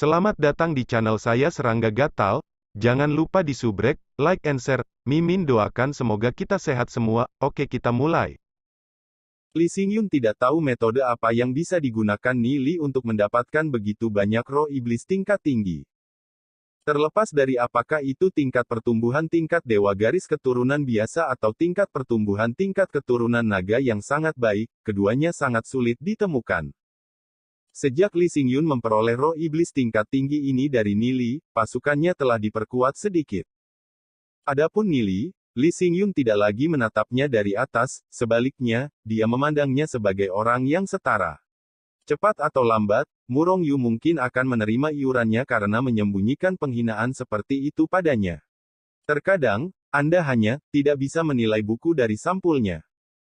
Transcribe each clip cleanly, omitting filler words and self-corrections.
Selamat datang di channel saya Serangga Gatal. Jangan lupa di subrek, like and share. Mimin doakan semoga kita sehat semua. Oke, kita mulai. Lee Xingyun tidak tahu metode apa yang bisa digunakan Ni Li untuk mendapatkan begitu banyak roh iblis tingkat tinggi. Terlepas dari apakah itu tingkat pertumbuhan tingkat dewa garis keturunan biasa atau tingkat pertumbuhan tingkat keturunan naga yang sangat baik, keduanya sangat sulit ditemukan. Sejak Lee Xingyun memperoleh roh iblis tingkat tinggi ini dari Ni Li, pasukannya telah diperkuat sedikit. Adapun Ni Li, Lee Xingyun tidak lagi menatapnya dari atas, sebaliknya, dia memandangnya sebagai orang yang setara. Cepat atau lambat, Murong Yu mungkin akan menerima iurannya karena menyembunyikan penghinaan seperti itu padanya. Terkadang, Anda hanya tidak bisa menilai buku dari sampulnya.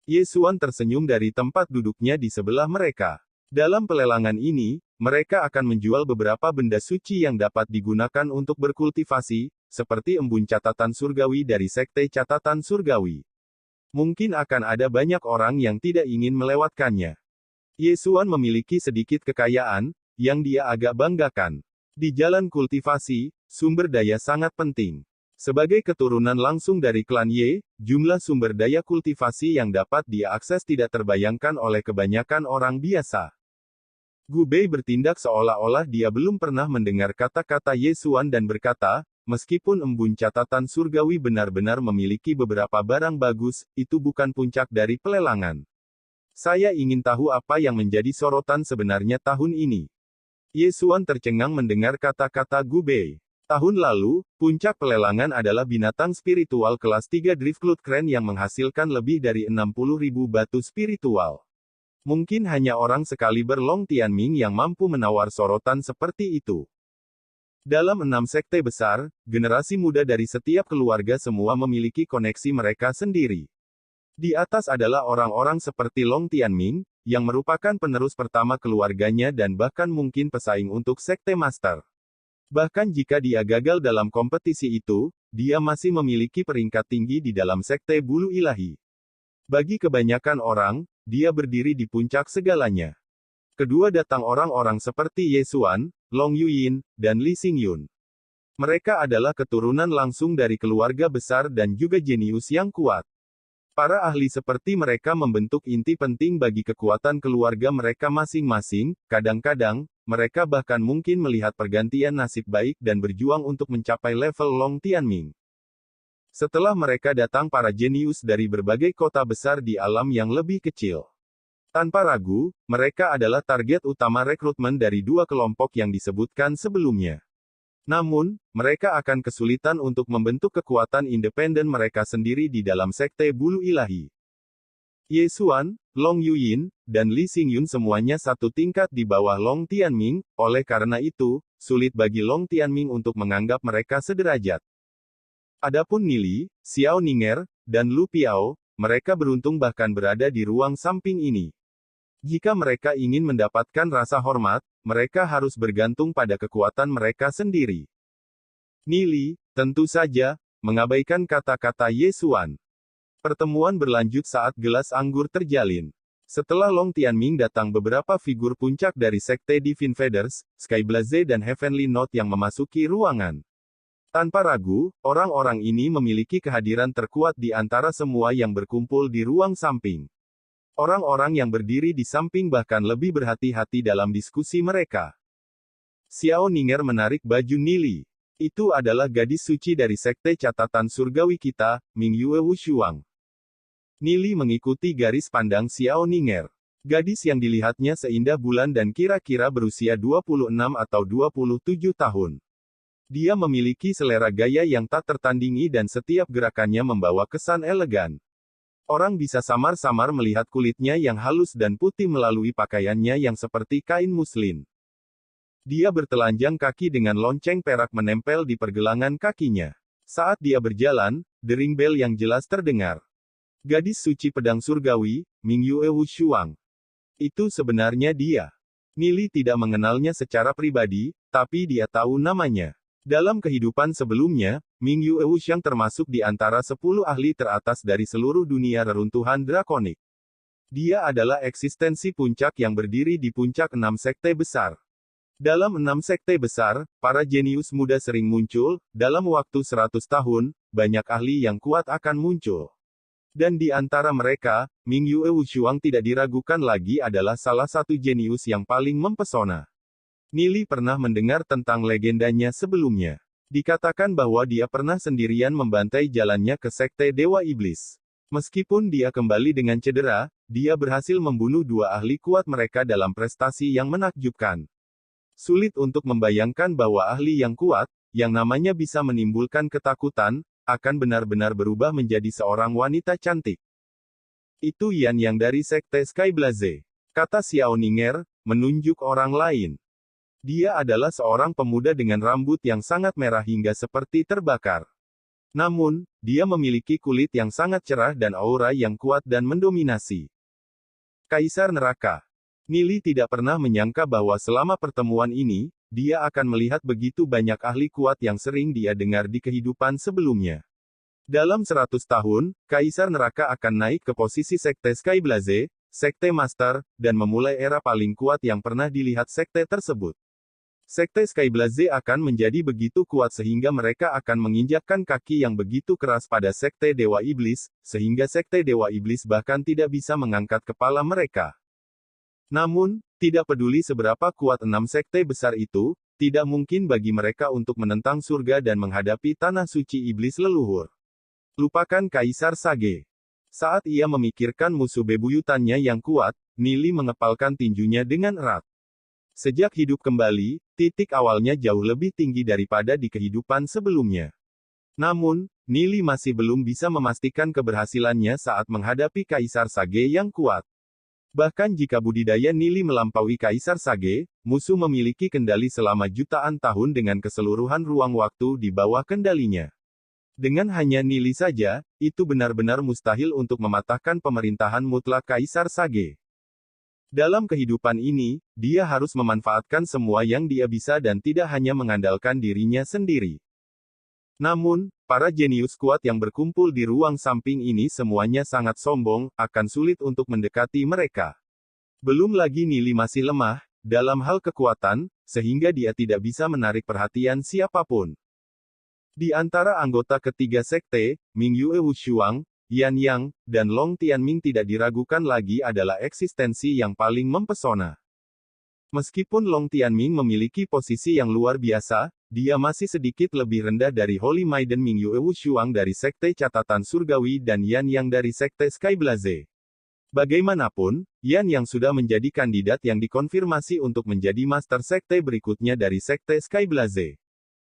Ye Xuan tersenyum dari tempat duduknya di sebelah mereka. Dalam pelelangan ini, mereka akan menjual beberapa benda suci yang dapat digunakan untuk berkultivasi, seperti embun catatan surgawi dari Sekte Catatan Surgawi. Mungkin akan ada banyak orang yang tidak ingin melewatkannya. Ye Xuan memiliki sedikit kekayaan, yang dia agak banggakan. Di jalan kultivasi, sumber daya sangat penting. Sebagai keturunan langsung dari klan Ye, jumlah sumber daya kultivasi yang dapat dia akses tidak terbayangkan oleh kebanyakan orang biasa. Gu Bei bertindak seolah-olah dia belum pernah mendengar kata-kata Ye Xuan dan berkata, meskipun embun catatan surgawi benar-benar memiliki beberapa barang bagus, itu bukan puncak dari pelelangan. Saya ingin tahu apa yang menjadi sorotan sebenarnya tahun ini. Ye Xuan tercengang mendengar kata-kata Gu Bei. Tahun lalu, puncak pelelangan adalah binatang spiritual kelas 3 Driftcloud Crane yang menghasilkan lebih dari 60.000 batu spiritual. Mungkin hanya orang sekaliber Long Tianming yang mampu menawar sorotan seperti itu. Dalam 6 sekte besar, generasi muda dari setiap keluarga semua memiliki koneksi mereka sendiri. Di atas adalah orang-orang seperti Long Tianming, yang merupakan penerus pertama keluarganya dan bahkan mungkin pesaing untuk sekte master. Bahkan jika dia gagal dalam kompetisi itu, dia masih memiliki peringkat tinggi di dalam sekte bulu ilahi. Bagi kebanyakan orang, dia berdiri di puncak segalanya. Kedua datang orang-orang seperti Ye Xuan, Long Yuyin, dan Lee Xingyun. Mereka adalah keturunan langsung dari keluarga besar dan juga jenius yang kuat. Para ahli seperti mereka membentuk inti penting bagi kekuatan keluarga mereka masing-masing, kadang-kadang, mereka bahkan mungkin melihat pergantian nasib baik dan berjuang untuk mencapai level Long Tianming. Setelah mereka datang para jenius dari berbagai kota besar di alam yang lebih kecil. Tanpa ragu, mereka adalah target utama rekrutmen dari dua kelompok yang disebutkan sebelumnya. Namun, mereka akan kesulitan untuk membentuk kekuatan independen mereka sendiri di dalam sekte bulu ilahi. Ye Xuan, Long Yuyin, dan Lee Xingyun semuanya satu tingkat di bawah Long Tianming, oleh karena itu, sulit bagi Long Tianming untuk menganggap mereka sederajat. Adapun Ni Li, Xiao Ninger, dan Lu Piao, mereka beruntung bahkan berada di ruang samping ini. Jika mereka ingin mendapatkan rasa hormat, mereka harus bergantung pada kekuatan mereka sendiri. Ni Li, tentu saja, mengabaikan kata-kata Ye Xuan. Pertemuan berlanjut saat gelas anggur terjalin. Setelah Long Tianming datang beberapa figur puncak dari sekte Divine Feathers, Sky Blaze dan Heavenly Note yang memasuki ruangan. Tanpa ragu, orang-orang ini memiliki kehadiran terkuat di antara semua yang berkumpul di ruang samping. Orang-orang yang berdiri di samping bahkan lebih berhati-hati dalam diskusi mereka. Xiao Ninger menarik baju Ni Li. Itu adalah gadis suci dari sekte catatan surgawi kita, Ming Yue Wushuang. Ni Li mengikuti garis pandang Xiao Ninger. Gadis yang dilihatnya seindah bulan dan kira-kira berusia 26 atau 27 tahun. Dia memiliki selera gaya yang tak tertandingi dan setiap gerakannya membawa kesan elegan. Orang bisa samar-samar melihat kulitnya yang halus dan putih melalui pakaiannya yang seperti kain muslin. Dia bertelanjang kaki dengan lonceng perak menempel di pergelangan kakinya. Saat dia berjalan, dering bel yang jelas terdengar. Gadis suci pedang surgawi, Ming Yue Wushuang. Itu sebenarnya dia. Ni Li tidak mengenalnya secara pribadi, tapi dia tahu namanya. Dalam kehidupan sebelumnya, Ming Yue Wushuang termasuk di antara 10 ahli teratas dari seluruh dunia reruntuhan drakonik. Dia adalah eksistensi puncak yang berdiri di puncak 6 sekte besar. Dalam 6 sekte besar, para jenius muda sering muncul. Dalam waktu 100 tahun, banyak ahli yang kuat akan muncul. Dan di antara mereka, Mingyue Wushuang tidak diragukan lagi adalah salah satu jenius yang paling mempesona. Nili pernah mendengar tentang legendanya sebelumnya. Dikatakan bahwa dia pernah sendirian membantai jalannya ke sekte Dewa Iblis. Meskipun dia kembali dengan cedera, dia berhasil membunuh 2 ahli kuat mereka dalam prestasi yang menakjubkan. Sulit untuk membayangkan bahwa ahli yang kuat, yang namanya bisa menimbulkan ketakutan, akan benar-benar berubah menjadi seorang wanita cantik. Itu Yan Yang dari sekte Sky Blaze, kata Xiao Ninger, menunjuk orang lain. Dia adalah seorang pemuda dengan rambut yang sangat merah hingga seperti terbakar. Namun, dia memiliki kulit yang sangat cerah dan aura yang kuat dan mendominasi. Kaisar Neraka. Nili tidak pernah menyangka bahwa selama pertemuan ini, dia akan melihat begitu banyak ahli kuat yang sering dia dengar di kehidupan sebelumnya. Dalam 100 tahun, Kaisar Neraka akan naik ke posisi sekte Sky Blaze, sekte Master, dan memulai era paling kuat yang pernah dilihat sekte tersebut. Sekte Sky Blaze akan menjadi begitu kuat sehingga mereka akan menginjakkan kaki yang begitu keras pada sekte Dewa Iblis, sehingga sekte Dewa Iblis bahkan tidak bisa mengangkat kepala mereka. Namun, tidak peduli seberapa kuat 6 sekte besar itu, tidak mungkin bagi mereka untuk menentang surga dan menghadapi tanah suci iblis leluhur. Lupakan Kaisar Sage. Saat ia memikirkan musuh bebuyutannya yang kuat, Nili mengepalkan tinjunya dengan erat. Sejak hidup kembali, titik awalnya jauh lebih tinggi daripada di kehidupan sebelumnya. Namun, Nili masih belum bisa memastikan keberhasilannya saat menghadapi Kaisar Sage yang kuat. Bahkan jika budidaya Nili melampaui Kaisar Sage, musuh memiliki kendali selama jutaan tahun dengan keseluruhan ruang waktu di bawah kendalinya. Dengan hanya Nili saja, itu benar-benar mustahil untuk mematahkan pemerintahan mutlak Kaisar Sage. Dalam kehidupan ini, dia harus memanfaatkan semua yang dia bisa dan tidak hanya mengandalkan dirinya sendiri. Namun, para jenius kuat yang berkumpul di ruang samping ini semuanya sangat sombong, akan sulit untuk mendekati mereka. Belum lagi Nili masih lemah, dalam hal kekuatan, sehingga dia tidak bisa menarik perhatian siapapun. Di antara anggota ketiga sekte, Mingyue Wushuang, Yan Yang, dan Long Tianming tidak diragukan lagi adalah eksistensi yang paling mempesona. Meskipun Long Tianming memiliki posisi yang luar biasa, dia masih sedikit lebih rendah dari Holy Maiden Mingyue Wushuang dari sekte catatan surgawi dan Yan Yang dari sekte Sky Blaze. Bagaimanapun, Yan Yang sudah menjadi kandidat yang dikonfirmasi untuk menjadi master sekte berikutnya dari sekte Sky Blaze.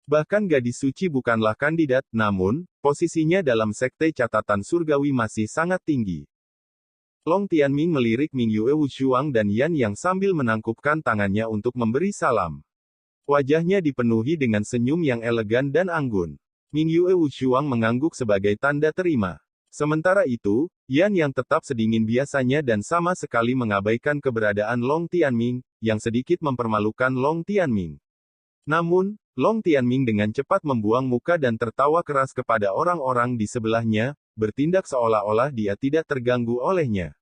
Bahkan gadis suci bukanlah kandidat, namun, posisinya dalam sekte catatan surgawi masih sangat tinggi. Long Tianming melirik Mingyue Wushuang dan Yan Yang sambil menangkupkan tangannya untuk memberi salam. Wajahnya dipenuhi dengan senyum yang elegan dan anggun. Mingyue Wushuang mengangguk sebagai tanda terima. Sementara itu, Yan Yang tetap sedingin biasanya dan sama sekali mengabaikan keberadaan Long Tianming, yang sedikit mempermalukan Long Tianming. Namun, Long Tianming dengan cepat membuang muka dan tertawa keras kepada orang-orang di sebelahnya, bertindak seolah-olah dia tidak terganggu olehnya.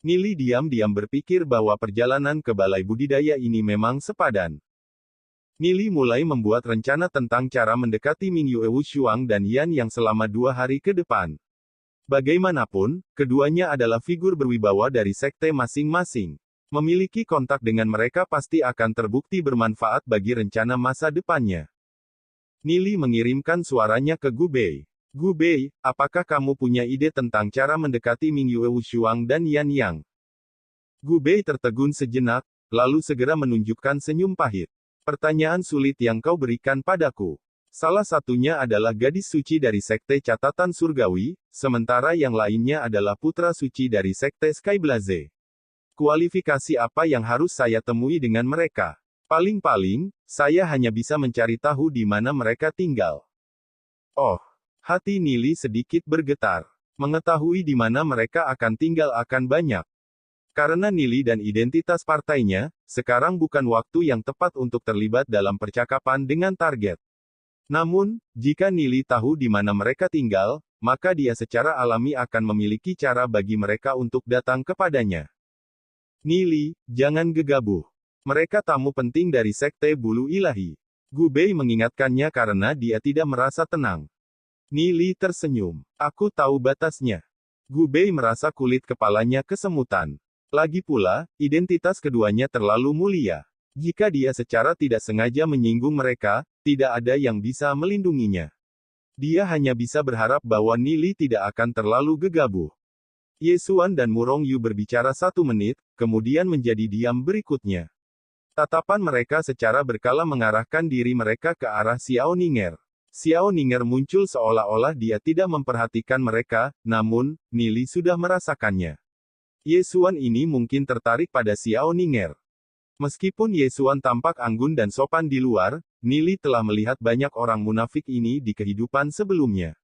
Nili diam-diam berpikir bahwa perjalanan ke balai budidaya ini memang sepadan. Nili mulai membuat rencana tentang cara mendekati Mingyue Wushuang dan Yan Yang selama 2 hari ke depan. Bagaimanapun, keduanya adalah figur berwibawa dari sekte masing-masing. Memiliki kontak dengan mereka pasti akan terbukti bermanfaat bagi rencana masa depannya. Nili mengirimkan suaranya ke Gu Bei. Gu Bei, apakah kamu punya ide tentang cara mendekati Mingyue Wushuang dan Yan Yang? Gu Bei tertegun sejenak, lalu segera menunjukkan senyum pahit. Pertanyaan sulit yang kau berikan padaku. Salah satunya adalah gadis suci dari sekte catatan surgawi, sementara yang lainnya adalah putra suci dari sekte Sky Blaze. Kualifikasi apa yang harus saya temui dengan mereka? Paling-paling, saya hanya bisa mencari tahu di mana mereka tinggal. Oh, hati Nili sedikit bergetar. Mengetahui di mana mereka akan tinggal akan banyak. Karena Nili dan identitas partainya, sekarang bukan waktu yang tepat untuk terlibat dalam percakapan dengan target. Namun, jika Nili tahu di mana mereka tinggal, maka dia secara alami akan memiliki cara bagi mereka untuk datang kepadanya. Nili, jangan gegabah. Mereka tamu penting dari Sekte Bulu Ilahi. Gu Bei mengingatkannya karena dia tidak merasa tenang. Nili tersenyum. Aku tahu batasnya. Gu Bei merasa kulit kepalanya kesemutan. Lagi pula, identitas keduanya terlalu mulia. Jika dia secara tidak sengaja menyinggung mereka, tidak ada yang bisa melindunginya. Dia hanya bisa berharap bahwa Nili tidak akan terlalu gegabah. Ye Xuan dan Murong Yu berbicara 1 menit, kemudian menjadi diam berikutnya. Tatapan mereka secara berkala mengarahkan diri mereka ke arah Xiao Ninger. Xiao Ninger muncul seolah-olah dia tidak memperhatikan mereka, namun, Nili sudah merasakannya. Ye Xuan ini mungkin tertarik pada Xiao Ninger. Meskipun Ye Xuan tampak anggun dan sopan di luar, Nili telah melihat banyak orang munafik ini di kehidupan sebelumnya.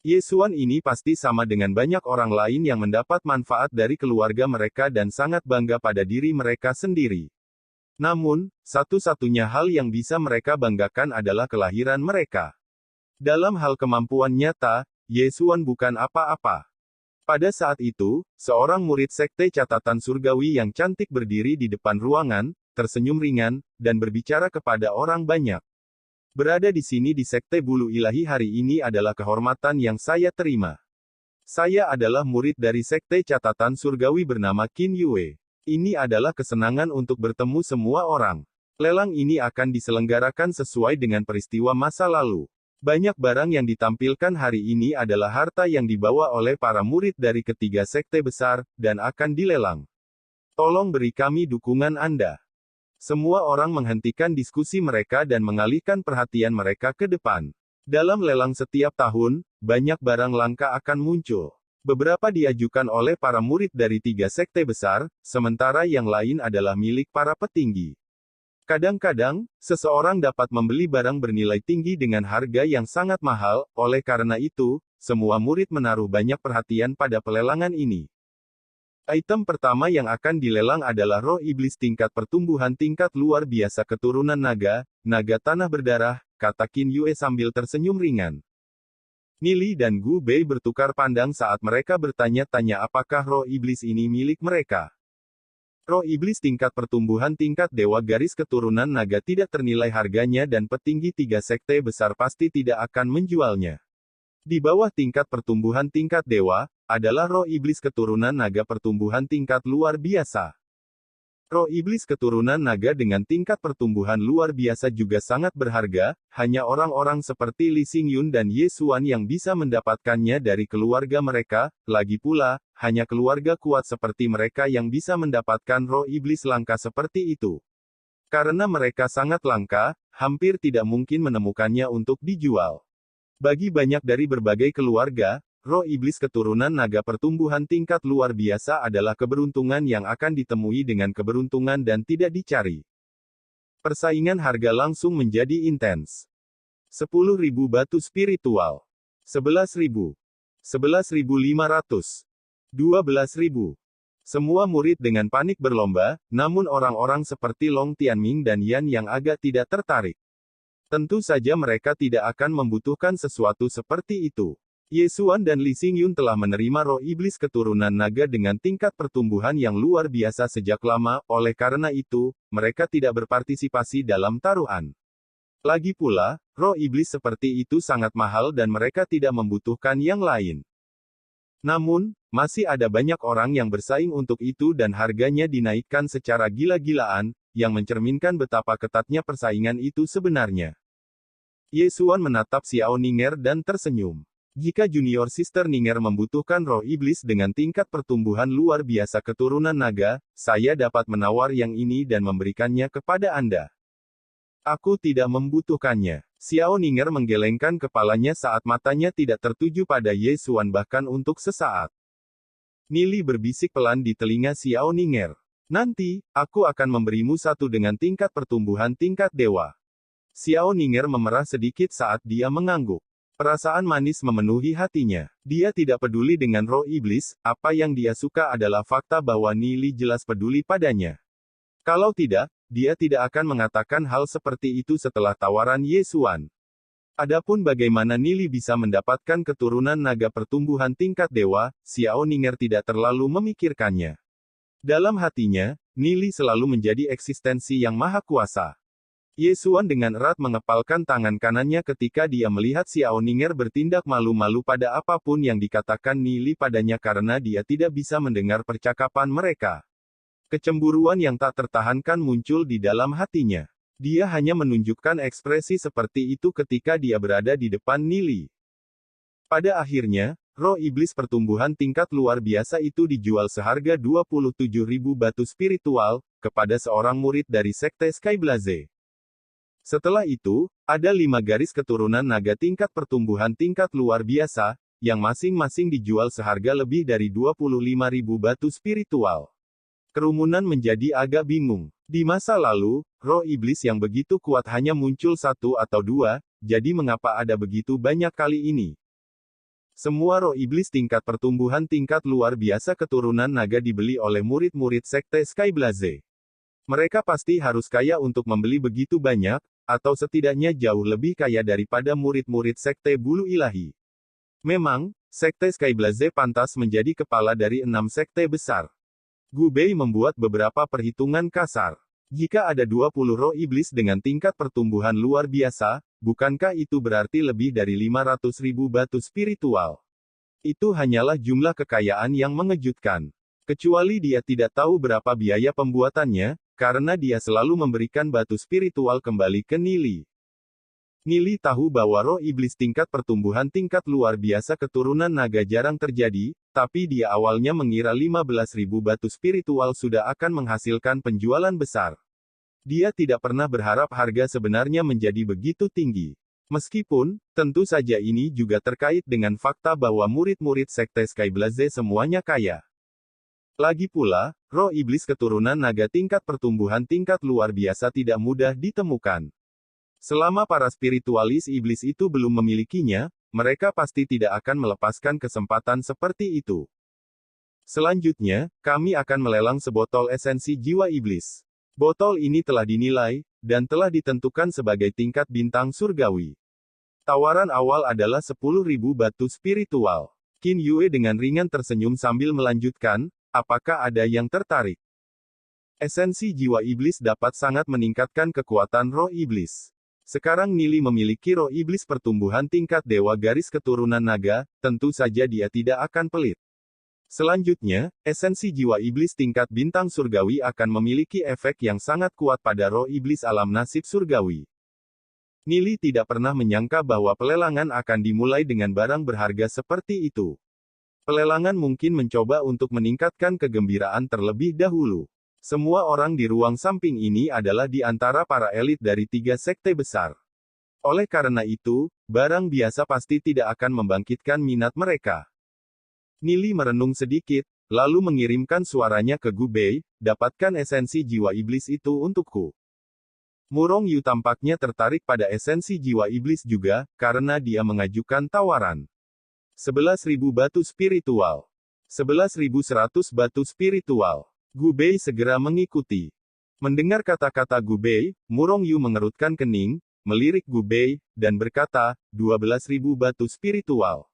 Ye Xuan ini pasti sama dengan banyak orang lain yang mendapat manfaat dari keluarga mereka dan sangat bangga pada diri mereka sendiri. Namun, satu-satunya hal yang bisa mereka banggakan adalah kelahiran mereka. Dalam hal kemampuan nyata, Ye Xuan bukan apa-apa. Pada saat itu, seorang murid Sekte Catatan Surgawi yang cantik berdiri di depan ruangan, tersenyum ringan, dan berbicara kepada orang banyak. Berada di sini di Sekte Bulu Ilahi hari ini adalah kehormatan yang saya terima. Saya adalah murid dari Sekte Catatan Surgawi bernama Qin Yue. Ini adalah kesenangan untuk bertemu semua orang. Lelang ini akan diselenggarakan sesuai dengan peristiwa masa lalu. Banyak barang yang ditampilkan hari ini adalah harta yang dibawa oleh para murid dari ketiga sekte besar, dan akan dilelang. Tolong beri kami dukungan Anda. Semua orang menghentikan diskusi mereka dan mengalihkan perhatian mereka ke depan. Dalam lelang setiap tahun, banyak barang langka akan muncul. Beberapa diajukan oleh para murid dari 3 sekte besar, sementara yang lain adalah milik para petinggi. Kadang-kadang, seseorang dapat membeli barang bernilai tinggi dengan harga yang sangat mahal, oleh karena itu, semua murid menaruh banyak perhatian pada pelelangan ini. Item pertama yang akan dilelang adalah roh iblis tingkat pertumbuhan tingkat luar biasa keturunan naga, naga tanah berdarah, kata Qin Yue sambil tersenyum ringan. Nili dan Gu Bei bertukar pandang saat mereka bertanya-tanya apakah roh iblis ini milik mereka. Roh iblis tingkat pertumbuhan tingkat dewa garis keturunan naga tidak ternilai harganya dan petinggi 3 sekte besar pasti tidak akan menjualnya. Di bawah tingkat pertumbuhan tingkat dewa, adalah roh iblis keturunan naga pertumbuhan tingkat luar biasa. Roh iblis keturunan naga dengan tingkat pertumbuhan luar biasa juga sangat berharga, hanya orang-orang seperti Li Xingyun dan Ye Xuan yang bisa mendapatkannya dari keluarga mereka, lagi pula, hanya keluarga kuat seperti mereka yang bisa mendapatkan roh iblis langka seperti itu. Karena mereka sangat langka, hampir tidak mungkin menemukannya untuk dijual. Bagi banyak dari berbagai keluarga, roh iblis keturunan naga pertumbuhan tingkat luar biasa adalah keberuntungan yang akan ditemui dengan keberuntungan dan tidak dicari. Persaingan harga langsung menjadi intens. 10.000 batu spiritual. 11.000. 11.500. 12.000. Semua murid dengan panik berlomba, namun orang-orang seperti Long Tianming dan Yan yang agak tidak tertarik. Tentu saja mereka tidak akan membutuhkan sesuatu seperti itu. Ye Xuan dan Li Xingyun telah menerima roh iblis keturunan naga dengan tingkat pertumbuhan yang luar biasa sejak lama, oleh karena itu, mereka tidak berpartisipasi dalam taruhan. Lagi pula, roh iblis seperti itu sangat mahal dan mereka tidak membutuhkan yang lain. Namun, masih ada banyak orang yang bersaing untuk itu dan harganya dinaikkan secara gila-gilaan, yang mencerminkan betapa ketatnya persaingan itu sebenarnya. Ye Xuan menatap Xiao Ninger dan tersenyum. Jika Junior Sister Ninger membutuhkan roh iblis dengan tingkat pertumbuhan luar biasa keturunan naga, saya dapat menawar yang ini dan memberikannya kepada Anda. Aku tidak membutuhkannya. Xiao Ninger menggelengkan kepalanya saat matanya tidak tertuju pada Ye Xuan bahkan untuk sesaat. Nili berbisik pelan di telinga Xiao Ninger. Nanti, aku akan memberimu satu dengan tingkat pertumbuhan tingkat dewa. Xiao Ninger memerah sedikit saat dia mengangguk. Perasaan manis memenuhi hatinya. Dia tidak peduli dengan roh iblis, apa yang dia suka adalah fakta bahwa Nili jelas peduli padanya. Kalau tidak, dia tidak akan mengatakan hal seperti itu setelah tawaran Ye Xuan. Adapun bagaimana Nili bisa mendapatkan keturunan naga pertumbuhan tingkat dewa, Xiao Ninger tidak terlalu memikirkannya. Dalam hatinya, Nili selalu menjadi eksistensi yang maha kuasa. Ye Xuan dengan erat mengepalkan tangan kanannya ketika dia melihat Xiao Ninger bertindak malu-malu pada apapun yang dikatakan Nili padanya karena dia tidak bisa mendengar percakapan mereka. Kecemburuan yang tak tertahankan muncul di dalam hatinya. Dia hanya menunjukkan ekspresi seperti itu ketika dia berada di depan Nili. Pada akhirnya, roh iblis pertumbuhan tingkat luar biasa itu dijual seharga 27.000 batu spiritual, kepada seorang murid dari Sekte Skyblaze. Setelah itu, ada 5 garis keturunan naga tingkat pertumbuhan tingkat luar biasa, yang masing-masing dijual seharga lebih dari 25.000 batu spiritual. Kerumunan menjadi agak bingung. Di masa lalu, roh iblis yang begitu kuat hanya muncul 1 atau 2, jadi mengapa ada begitu banyak kali ini? Semua roh iblis tingkat pertumbuhan tingkat luar biasa keturunan naga dibeli oleh murid-murid Sekte Skyblaze. Mereka pasti harus kaya untuk membeli begitu banyak, atau setidaknya jauh lebih kaya daripada murid-murid Sekte Bulu Ilahi. Memang, Sekte Skyblaze pantas menjadi kepala dari 6 sekte besar. Gu Bei membuat beberapa perhitungan kasar. Jika ada 20 roh iblis dengan tingkat pertumbuhan luar biasa, bukankah itu berarti lebih dari 500.000 batu spiritual? Itu hanyalah jumlah kekayaan yang mengejutkan. Kecuali dia tidak tahu berapa biaya pembuatannya, karena dia selalu memberikan batu spiritual kembali ke Nili. Nili tahu bahwa roh iblis tingkat pertumbuhan tingkat luar biasa keturunan naga jarang terjadi, tapi dia awalnya mengira 15.000 batu spiritual sudah akan menghasilkan penjualan besar. Dia tidak pernah berharap harga sebenarnya menjadi begitu tinggi. Meskipun, tentu saja ini juga terkait dengan fakta bahwa murid-murid Sekte Skyblaze semuanya kaya. Lagi pula, roh iblis keturunan naga tingkat pertumbuhan tingkat luar biasa tidak mudah ditemukan. Selama para spiritualis iblis itu belum memilikinya, mereka pasti tidak akan melepaskan kesempatan seperti itu. Selanjutnya, kami akan melelang sebotol esensi jiwa iblis. Botol ini telah dinilai, dan telah ditentukan sebagai tingkat bintang surgawi. Tawaran awal adalah 10.000 batu spiritual. Qin Yue dengan ringan tersenyum sambil melanjutkan, apakah ada yang tertarik? Esensi jiwa iblis dapat sangat meningkatkan kekuatan roh iblis. Sekarang Nili memiliki roh iblis pertumbuhan tingkat dewa garis keturunan naga, tentu saja dia tidak akan pelit. Selanjutnya, esensi jiwa iblis tingkat bintang surgawi akan memiliki efek yang sangat kuat pada roh iblis alam nasib surgawi. Nili tidak pernah menyangka bahwa pelelangan akan dimulai dengan barang berharga seperti itu. Pelelangan mungkin mencoba untuk meningkatkan kegembiraan terlebih dahulu. Semua orang di ruang samping ini adalah di antara para elit dari 3 sekte besar. Oleh karena itu, barang biasa pasti tidak akan membangkitkan minat mereka. Nili merenung sedikit, lalu mengirimkan suaranya ke Gu Bei, dapatkan esensi jiwa iblis itu untukku. Murong Yu tampaknya tertarik pada esensi jiwa iblis juga, karena dia mengajukan tawaran. 11.000 batu spiritual. 11.100 batu spiritual. Gu Bei segera mengikuti. Mendengar kata-kata Gu Bei, Murong Yu mengerutkan kening, melirik Gu Bei, dan berkata, 12.000 batu spiritual.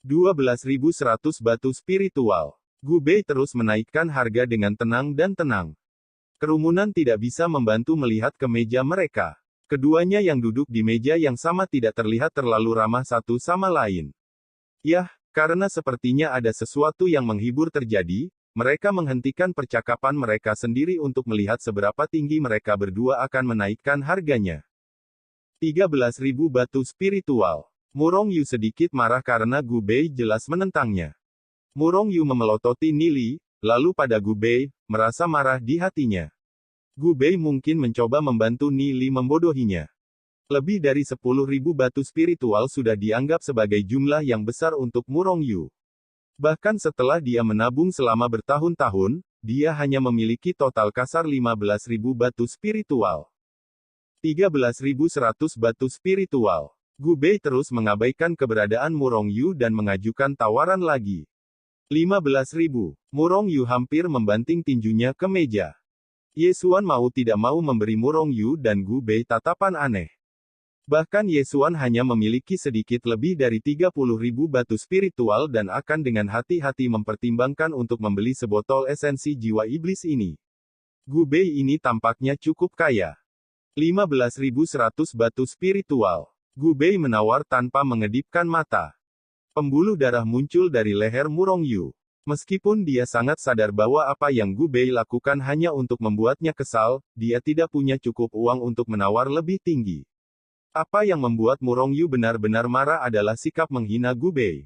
12.100 batu spiritual. Gu Bei terus menaikkan harga dengan tenang dan tenang. Kerumunan tidak bisa membantu melihat ke meja mereka. Keduanya yang duduk di meja yang sama tidak terlihat terlalu ramah satu sama lain. Yah, karena sepertinya ada sesuatu yang menghibur terjadi, mereka menghentikan percakapan mereka sendiri untuk melihat seberapa tinggi mereka berdua akan menaikkan harganya. 13.000 batu spiritual. Murong Yu sedikit marah karena Gu Bei jelas menentangnya. Murong Yu memelototi Nili, lalu pada Gu Bei, merasa marah di hatinya. Gu Bei mungkin mencoba membantu Nili membodohinya. Lebih dari 10.000 batu spiritual sudah dianggap sebagai jumlah yang besar untuk Murong Yu. Bahkan setelah dia menabung selama bertahun-tahun, dia hanya memiliki total kasar 15.000 batu spiritual. 13.100 batu spiritual. Gu Bei terus mengabaikan keberadaan Murong Yu dan mengajukan tawaran lagi. 15.000. Murong Yu hampir membanting tinjunya ke meja. Ye Xuan mau tidak mau memberi Murong Yu dan Gu Bei tatapan aneh. Bahkan Ye Xuan hanya memiliki sedikit lebih dari 30.000 batu spiritual dan akan dengan hati-hati mempertimbangkan untuk membeli sebotol esensi jiwa iblis ini. Gu Bei ini tampaknya cukup kaya. 15.100 batu spiritual. Gu Bei menawar tanpa mengedipkan mata. Pembuluh darah muncul dari leher Murong Yu. Meskipun dia sangat sadar bahwa apa yang Gu Bei lakukan hanya untuk membuatnya kesal, dia tidak punya cukup uang untuk menawar lebih tinggi. Apa yang membuat Murong Yu benar-benar marah adalah sikap menghina Gu Bei.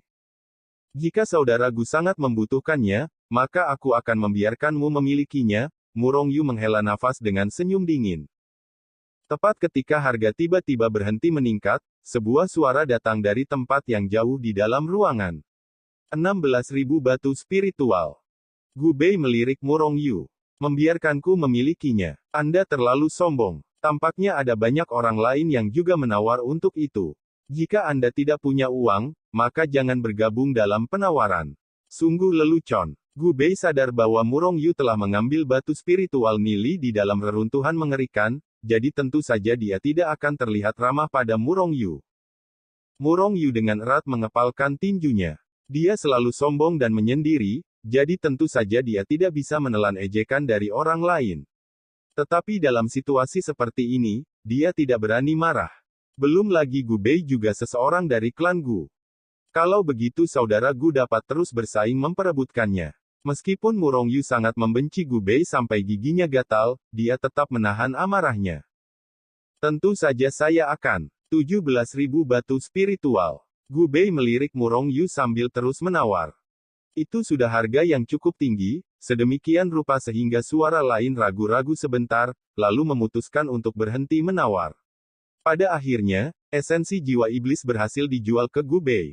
Jika saudara Gu sangat membutuhkannya, maka aku akan membiarkanmu memilikinya. Murong Yu menghela nafas dengan senyum dingin. Tepat ketika harga tiba-tiba berhenti meningkat, sebuah suara datang dari tempat yang jauh di dalam ruangan. 16.000 batu spiritual. Gu Bei melirik Murong Yu. Membiarkanku memilikinya. Anda terlalu sombong. Tampaknya ada banyak orang lain yang juga menawar untuk itu. Jika Anda tidak punya uang, maka jangan bergabung dalam penawaran. Sungguh lelucon. Gu Bei sadar bahwa Murong Yu telah mengambil batu spiritual Nili di dalam reruntuhan mengerikan, jadi tentu saja dia tidak akan terlihat ramah pada Murong Yu. Murong Yu dengan erat mengepalkan tinjunya. Dia selalu sombong dan menyendiri, jadi tentu saja dia tidak bisa menelan ejekan dari orang lain. Tetapi dalam situasi seperti ini, dia tidak berani marah. Belum lagi Gu Bei juga seseorang dari klan Gu. Kalau begitu saudara Gu dapat terus bersaing memperebutkannya. Meskipun Murong Yu sangat membenci Gu Bei sampai giginya gatal, dia tetap menahan amarahnya. Tentu saja saya akan. 17.000 batu spiritual. Gu Bei melirik Murong Yu sambil terus menawar. Itu sudah harga yang cukup tinggi, sedemikian rupa sehingga suara lain ragu-ragu sebentar, lalu memutuskan untuk berhenti menawar. Pada akhirnya, esensi jiwa iblis berhasil dijual ke Gu Bei.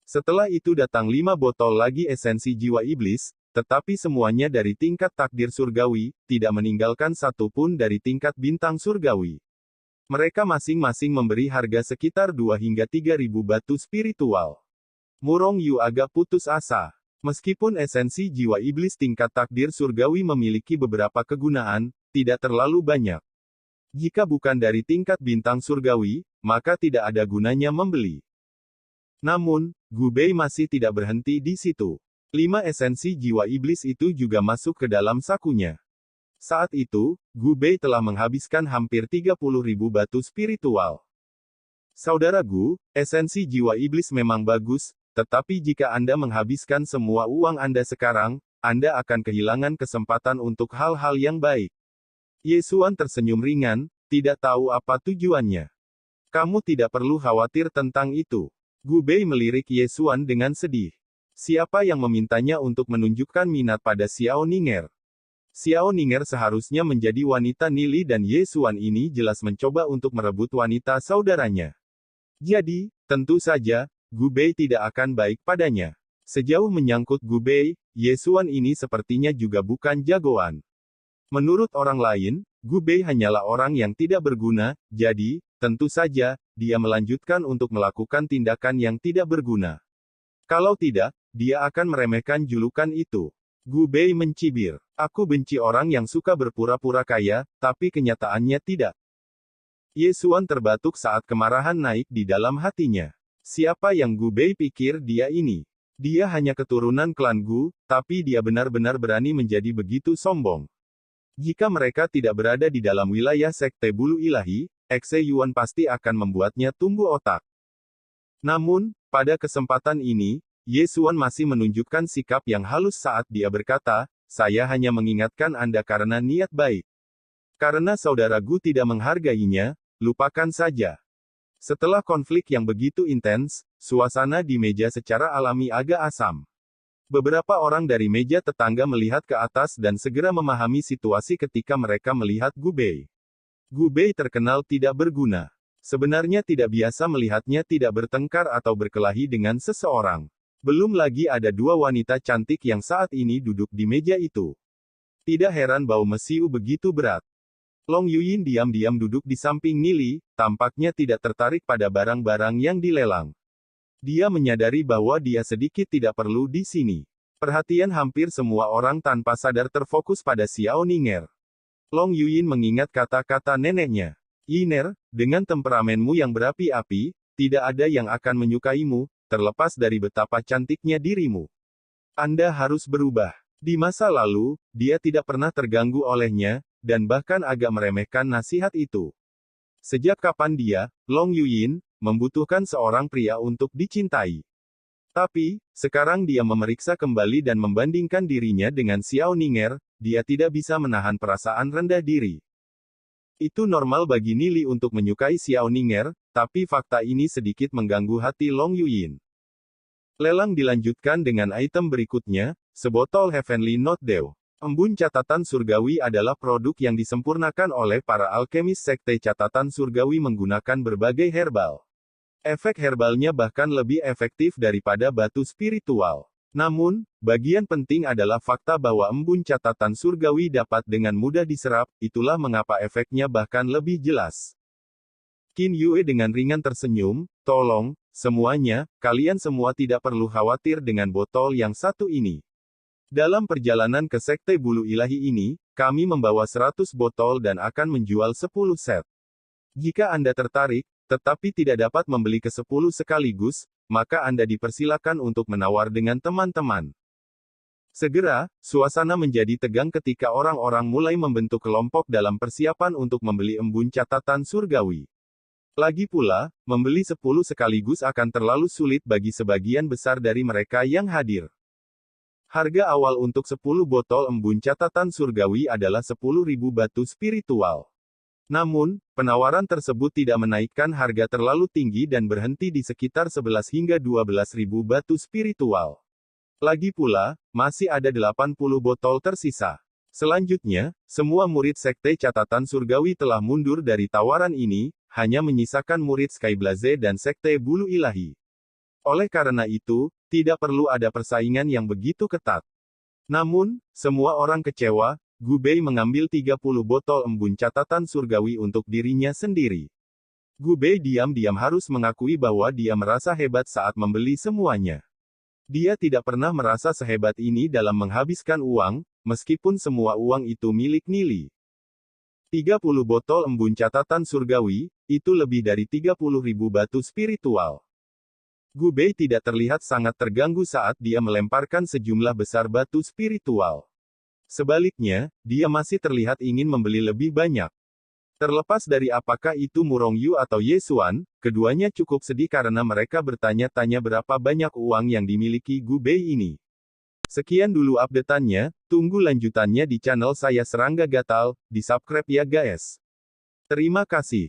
Setelah itu datang 5 botol lagi esensi jiwa iblis, tetapi semuanya dari tingkat takdir surgawi, tidak meninggalkan satu pun dari tingkat bintang surgawi. Mereka masing-masing memberi harga sekitar 2 hingga 3.000 batu spiritual. Murong Yu agak putus asa. Meskipun esensi jiwa iblis tingkat takdir surgawi memiliki beberapa kegunaan, tidak terlalu banyak. Jika bukan dari tingkat bintang surgawi, maka tidak ada gunanya membeli. Namun, Gu Bei masih tidak berhenti di situ. 5 esensi jiwa iblis itu juga masuk ke dalam sakunya. Saat itu, Gu Bei telah menghabiskan hampir 30.000 batu spiritual. Saudara Gu, esensi jiwa iblis memang bagus, tetapi jika Anda menghabiskan semua uang Anda sekarang, Anda akan kehilangan kesempatan untuk hal-hal yang baik. Ye Xuan tersenyum ringan, tidak tahu apa tujuannya. Kamu tidak perlu khawatir tentang itu. Gu Bei melirik Ye Xuan dengan sedih. Siapa yang memintanya untuk menunjukkan minat pada Xiao Ninger? Xiao Ninger seharusnya menjadi wanita Nili dan Ye Xuan ini jelas mencoba untuk merebut wanita saudaranya. Jadi, tentu saja, Gu Bei tidak akan baik padanya. Sejauh menyangkut Gu Bei, Ye Xuan ini sepertinya juga bukan jagoan. Menurut orang lain, Gu Bei hanyalah orang yang tidak berguna, jadi, tentu saja, dia melanjutkan untuk melakukan tindakan yang tidak berguna. Kalau tidak, dia akan meremehkan julukan itu. Gu Bei mencibir. Aku benci orang yang suka berpura-pura kaya, tapi kenyataannya tidak. Ye Xuan terbatuk saat kemarahan naik di dalam hatinya. Siapa yang Gu Bei pikir dia ini? Dia hanya keturunan klan Gu, tapi dia benar-benar berani menjadi begitu sombong. Jika mereka tidak berada di dalam wilayah sekte bulu ilahi, Xe Yuan pasti akan membuatnya tumbuh otak. Namun, pada kesempatan ini, Ye Xuan masih menunjukkan sikap yang halus saat dia berkata, saya hanya mengingatkan Anda karena niat baik. Karena saudara Gu tidak menghargainya, lupakan saja. Setelah konflik yang begitu intens, suasana di meja secara alami agak asam. Beberapa orang dari meja tetangga melihat ke atas dan segera memahami situasi ketika mereka melihat Gu Bei. Gu Bei terkenal tidak berguna. Sebenarnya tidak biasa melihatnya tidak bertengkar atau berkelahi dengan seseorang. Belum lagi ada 2 wanita cantik yang saat ini duduk di meja itu. Tidak heran bau mesiu begitu berat. Long Yuyin diam-diam duduk di samping Nili, tampaknya tidak tertarik pada barang-barang yang dilelang. Dia menyadari bahwa dia sedikit tidak perlu di sini. Perhatian hampir semua orang tanpa sadar terfokus pada Xiao Ninger. Long Yuyin mengingat kata-kata neneknya. Yiner, dengan temperamenmu yang berapi-api, tidak ada yang akan menyukaimu, terlepas dari betapa cantiknya dirimu. Anda harus berubah. Di masa lalu, dia tidak pernah terganggu olehnya, dan bahkan agak meremehkan nasihat itu. Sejak kapan dia, Long Yuyin, membutuhkan seorang pria untuk dicintai? Tapi, sekarang dia memeriksa kembali dan membandingkan dirinya dengan Xiao Ninger, dia tidak bisa menahan perasaan rendah diri. Itu normal bagi Nili untuk menyukai Xiao Ninger, tapi fakta ini sedikit mengganggu hati Long Yuyin. Lelang dilanjutkan dengan item berikutnya, sebotol Heavenly Note Dew. Embun catatan surgawi adalah produk yang disempurnakan oleh para alkemis sekte catatan surgawi menggunakan berbagai herbal. Efek herbalnya bahkan lebih efektif daripada batu spiritual. Namun, bagian penting adalah fakta bahwa embun catatan surgawi dapat dengan mudah diserap, itulah mengapa efeknya bahkan lebih jelas. Qin Yue dengan ringan tersenyum, tolong, semuanya, kalian semua tidak perlu khawatir dengan botol yang satu ini. Dalam perjalanan ke Sekte Bulu Ilahi ini, kami membawa 100 botol dan akan menjual 10 set. Jika Anda tertarik, tetapi tidak dapat membeli ke-10 sekaligus, maka Anda dipersilakan untuk menawar dengan teman-teman. Segera, suasana menjadi tegang ketika orang-orang mulai membentuk kelompok dalam persiapan untuk membeli embun catatan surgawi. Lagi pula, membeli 10 sekaligus akan terlalu sulit bagi sebagian besar dari mereka yang hadir. Harga awal untuk 10 botol embun catatan surgawi adalah 10.000 batu spiritual. Namun, penawaran tersebut tidak menaikkan harga terlalu tinggi dan berhenti di sekitar 11 hingga 12.000 batu spiritual. Lagi pula, masih ada 80 botol tersisa. Selanjutnya, semua murid Sekte Catatan Surgawi telah mundur dari tawaran ini, hanya menyisakan murid Skyblaze dan Sekte Bulu Ilahi. Oleh karena itu, tidak perlu ada persaingan yang begitu ketat. Namun, semua orang kecewa, Gu Bei mengambil 30 botol embun catatan surgawi untuk dirinya sendiri. Gu Bei diam-diam harus mengakui bahwa dia merasa hebat saat membeli semuanya. Dia tidak pernah merasa sehebat ini dalam menghabiskan uang, meskipun semua uang itu milik Nili. 30 botol embun catatan surgawi, itu lebih dari 30.000 batu spiritual. Gu Bei tidak terlihat sangat terganggu saat dia melemparkan sejumlah besar batu spiritual. Sebaliknya, dia masih terlihat ingin membeli lebih banyak. Terlepas dari apakah itu Murong Yu atau Ye Xuan, keduanya cukup sedih karena mereka bertanya-tanya berapa banyak uang yang dimiliki Gu Bei ini. Sekian dulu update-annya, tunggu lanjutannya di channel saya Serangga Gatal, di subscribe ya guys. Terima kasih.